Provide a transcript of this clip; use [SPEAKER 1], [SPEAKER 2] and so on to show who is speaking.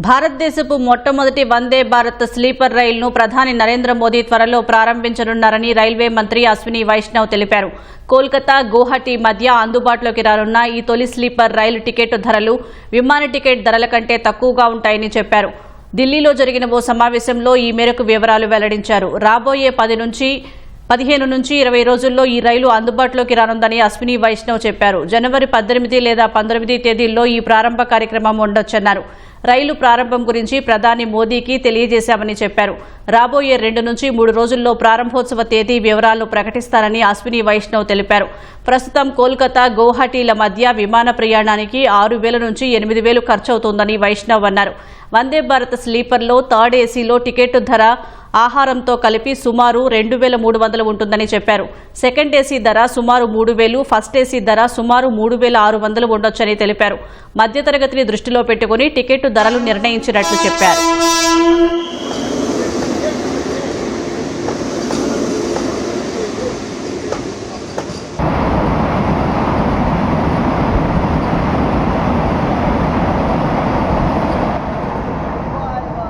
[SPEAKER 1] భారతదేశపు మొట్టమొదటి వందే భారత్ స్లీపర్ రైలును ప్రధాని నరేంద్ర మోదీ త్వరలో ప్రారంభించనున్నారని రైల్వే మంత్రి అశ్విని వైష్ణవ్ తెలిపారు. కోల్కతా గువాహటి మధ్య అందుబాటులోకి రానున్న ఈ తొలి స్లీపర్ రైలు టికెట్ ధరలు విమాన టికెట్ ధరల కంటే తక్కువగా ఉంటాయని చెప్పారు. ఢిల్లీలో జరిగిన ఓ సమావేశంలో ఈ మేరకు వివరాలు వెల్లడించారు. రాబోయే 15 నుంచి 20 రోజుల్లో ఈ రైలు అందుబాటులోకి రానుందని అశ్విని వైష్ణవ్ చెప్పారు. జనవరి 18 లేదా 19 తేదీల్లో ఈ ప్రారంభ కార్యక్రమం ఉండొచ్చన్నారు. రైలు ప్రారంభం గురించి ప్రధాని మోదీకి తెలియజేశామని చెప్పారు. రాబోయే 2 నుంచి 3 రోజుల్లో ప్రారంభోత్సవ తేదీ వివరాలను ప్రకటిస్తారని అశ్విని వైష్ణవ్ తెలిపారు. ప్రస్తుతం కోల్కతా గువాహటిల మధ్య విమాన ప్రయాణానికి 6,000 నుంచి 8,000 ఖర్చవుతోందని వైష్ణవ్ అన్నారు. వందే భారత్ స్లీపర్లో థర్డ్ ఏసీలో టికెట్ ధర ఆహారంతో కలిపి సుమారు 2,300 ఉంటుందని చెప్పారు. సెకండ్ ఏసీ ధర సుమారు 3,000, ఫస్ట్ ఏసీ ధర సుమారు 3,600 ఉండొచ్చని తెలిపారు. మధ్యతరగతిని దృష్టిలో పెట్టుకుని టికెట్ ధరలు నిర్ణయించినట్లు చెప్పారు.